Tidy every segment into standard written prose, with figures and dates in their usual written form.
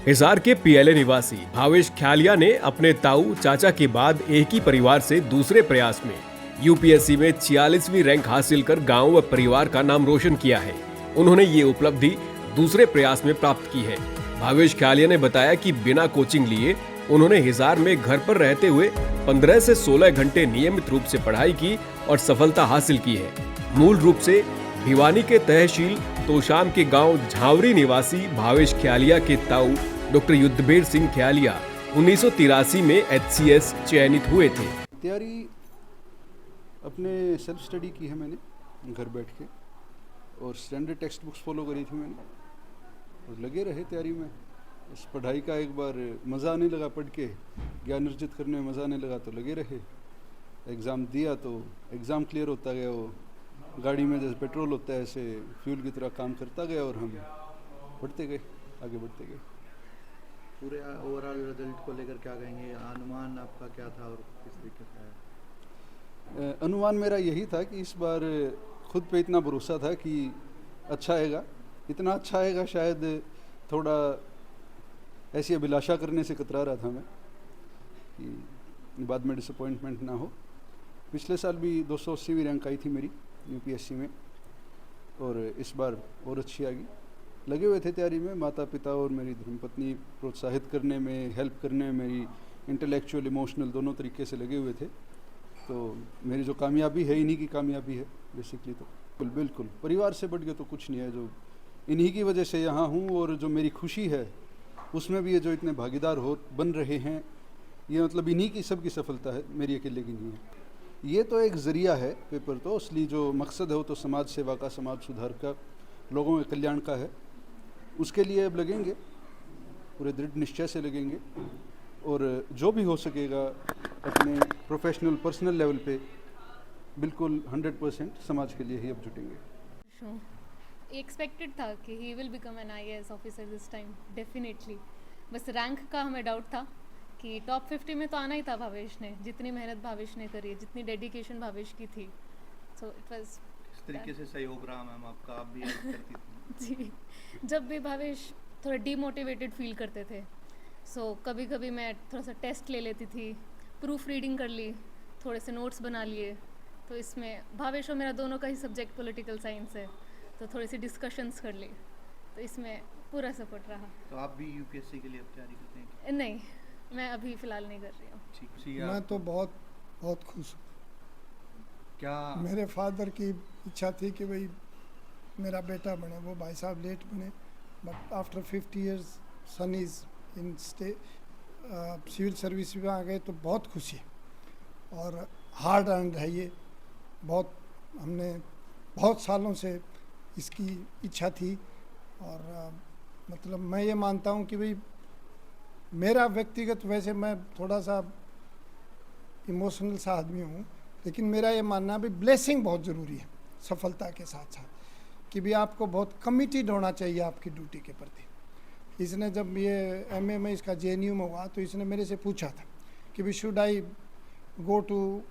हिसार के पीएलए निवासी भावेश ख्यालिया ने अपने ताऊ चाचा के बाद एक ही परिवार से दूसरे प्रयास में यूपीएससी में 46वीं रैंक हासिल कर गांव व परिवार का नाम रोशन किया है। उन्होंने ये उपलब्धि दूसरे प्रयास में प्राप्त की है। भावेश ख्यालिया ने बताया कि बिना कोचिंग लिए उन्होंने हिसार में घर पर रहते हुए 15 से 16 घंटे नियमित रूप से पढ़ाई की और सफलता हासिल की है। मूल रूप से भिवानी के तहसील तोशाम के गांव झांवरी निवासी भावेश ख्यालिया के ताऊ डॉक्टर युद्धबीर सिंह ख्यालिया 1983 में एचसीएस चयनित हुए थे। तैयारी अपने सेल्फ स्टडी की है मैंने घर बैठ के, और स्टैंडर्ड टेक्स्ट बुक्स फॉलो करी थी मैंने, और लगे रहे तैयारी में। इस पढ़ाई का एक बार मज़ा आने लगा, पढ़ के ज्ञान अर्जित करने में मज़ा आने लगा तो लगे रहे। एग्ज़ाम दिया तो एग्ज़ाम क्लियर होता गया, वो गाड़ी में जैसे पेट्रोल होता है ऐसे फ्यूल की तरह काम करता गया, और हम बढ़ते गए, आगे बढ़ते गए। पूरे ओवरऑल रिजल्ट को लेकर क्या कहेंगे? अनुमान आपका क्या था और किस तरीके से आया? अनुमान मेरा यही था कि इस बार खुद पे इतना भरोसा था कि अच्छा आएगा, इतना अच्छा आएगा, शायद थोड़ा ऐसी अभिलाषा करने से कतरा रहा था मैं कि बाद में डिसअपॉइंटमेंट ना हो। पिछले साल भी 280वीं रैंक आई थी मेरी यूपीएससी में, और इस बार और अच्छी आ गई। लगे हुए थे तैयारी में, माता पिता और मेरी धर्मपत्नी प्रोत्साहित करने में, हेल्प करने में, मेरी इंटेलेक्चुअल इमोशनल दोनों तरीके से लगे हुए थे। तो मेरी जो कामयाबी है इन्हीं की कामयाबी है बेसिकली। तो बिल्कुल परिवार से बढ़ के तो कुछ नहीं है, जो इन्हीं की वजह से यहाँ हूँ, और जो मेरी खुशी है उसमें भी ये जो इतने भागीदार हो बन रहे हैं, ये मतलब इन्हीं की सबकी सफलता है, मेरी अकेले की नहीं है। ये तो एक ज़रिया है पेपर, तो असली जो मकसद है वो तो समाज सेवा का, समाज सुधार का, लोगों के कल्याण का है। उसके लिए अब लगेंगे, पूरे दृढ़ निश्चय से लगेंगे, और जो भी हो सकेगा अपने प्रोफेशनल पर्सनल लेवल पे बिल्कुल 100% समाज के लिए ही अब जुटेंगे। एक्सपेक्टेड था कि he will become an IAS officer this time, definitely. बस रैंक का हमें डाउट था कि टॉप 50 में तो आना ही था भावेश ने, जितनी मेहनत भावेश ने करी है, जितनी डेडिकेशन भावेश की थी। सो इट वाज किस तरीके से सहयोग रहा मैम आपका? आप भी हेल्प करती थी? जी, जब भी भावेश थोड़ा डीमोटिवेटेड फील करते थे, सो कभी कभी मैं थोड़ा सा टेस्ट ले लेती थी, प्रूफ रीडिंग कर ली, थोड़े से नोट्स बना लिए। तो इसमें भावेश और मेरा दोनों का ही सब्जेक्ट पॉलिटिकल साइंस है, तो थोड़ी सी डिस्कशंस कर ली, तो इसमें पूरा सपोर्ट रहा। तो आप भी यूपीएससी के लिए अब तैयारी करते हैं? नहीं, मैं अभी फ़िलहाल नहीं कर रही हूँ। ठीक। मैं तो बहुत बहुत खुश हूँ। क्या मेरे फादर की इच्छा थी कि भाई मेरा बेटा बने, वो भाई साहब लेट बने, but after 50 years son is in civil service में आ गए, तो बहुत खुशी है। और हार्ड अर्नड है ये, बहुत हमने बहुत सालों से इसकी इच्छा थी। और मतलब मैं ये मानता हूँ कि भाई मेरा व्यक्तिगत, वैसे मैं थोड़ा सा इमोशनल सा आदमी हूँ, लेकिन मेरा ये मानना है भी ब्लेसिंग बहुत ज़रूरी है सफलता के साथ साथ, कि भी आपको बहुत कमिटेड होना चाहिए आपकी ड्यूटी के प्रति। इसने जब ये एमए में इसका जेएनयू में हुआ, तो इसने मेरे से पूछा था कि भी should I go to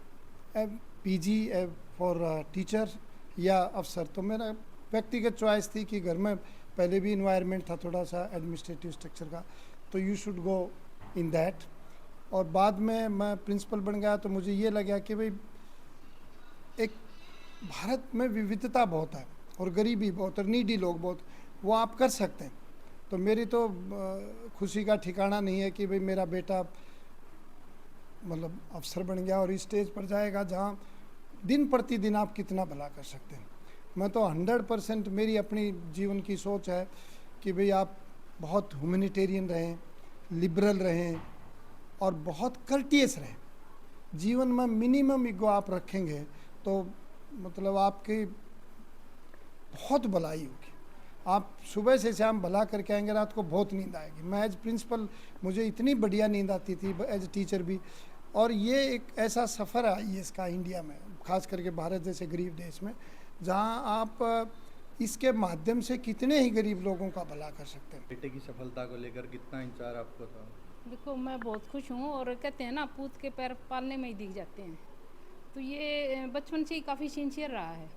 PG for teacher या अफसर। तो मेरा व्यक्तिगत चॉइस थी कि घर में पहले भी इन्वायरमेंट था थोड़ा सा एडमिनिस्ट्रेटिव स्ट्रक्चर का, तो you should go in that. और बाद में मैं प्रिंसिपल बन गया, तो मुझे ये लगा कि भाई एक भारत में विविधता बहुत है और गरीबी बहुत और नीडी लोग बहुत, वो आप कर सकते हैं। तो मेरी तो खुशी का ठिकाना नहीं है कि भाई मेरा बेटा मतलब अफसर बन गया और इस स्टेज पर जाएगा जहाँ दिन प्रतिदिन आप कितना भला कर सकते हैं। मैं तो 100% मेरी अपनी जीवन की सोच है कि भाई आप बहुत ह्यूमैनिटेरियन रहें, लिबरल रहें और बहुत कर्टियस रहें। जीवन में मिनिमम ईगो आप रखेंगे तो मतलब आपकी बहुत भलाई होगी। आप सुबह से शाम भला करके आएंगे, रात को बहुत नींद आएगी। मैं एज प्रिंसिपल मुझे इतनी बढ़िया नींद आती थी, एज टीचर भी। और ये एक ऐसा सफ़र है आईएएस का इंडिया में, खास करके भारत जैसे गरीब देश में, जहाँ आप इसके माध्यम से कितने ही गरीब लोगों का भला कर सकते हैं। बेटे की सफलता को लेकर कितना इंतजार आपको था? देखो, मैं बहुत खुश हूँ, और कहते हैं ना पूत के पैर पालने में ही दिख जाते हैं। तो ये बचपन से ही काफ़ी सिंसियर रहा है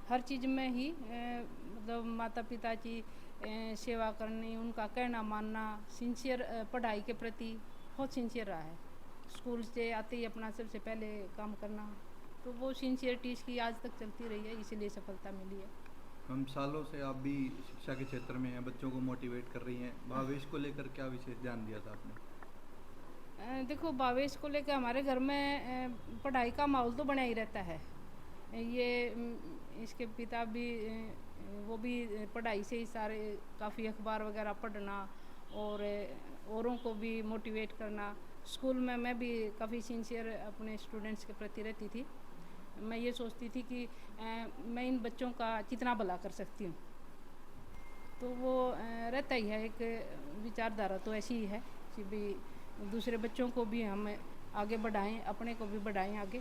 हर चीज़ में ही। मतलब माता पिता की सेवा करनी, उनका कहना मानना, सिंसियर पढ़ाई के प्रति बहुत सिंसियर रहा है। स्कूल से आते ही अपना सबसे पहले काम करना, तो वो सिंसियरिटी इसकी आज तक चलती रही है, इसीलिए सफलता मिली है। हम सालों से आप भी शिक्षा के क्षेत्र में हैं, बच्चों को मोटिवेट कर रही हैं, भावेश को लेकर क्या विशेष ध्यान दिया था आपने? देखो, भावेश को लेकर हमारे घर में पढ़ाई का माहौल तो बना ही रहता है। ये इसके पिता भी वो भी पढ़ाई से ही सारे काफ़ी अखबार वगैरह पढ़ना और औरों को भी मोटिवेट करना। स्कूल में मैं भी काफ़ी सिंसियर अपने स्टूडेंट्स के प्रति रहती थी। मैं ये सोचती थी कि मैं इन बच्चों का कितना भला कर सकती हूँ, तो वो रहता ही है। एक विचारधारा तो ऐसी ही है कि भी दूसरे बच्चों को भी हम आगे बढ़ाएं, अपने को भी बढ़ाएं आगे।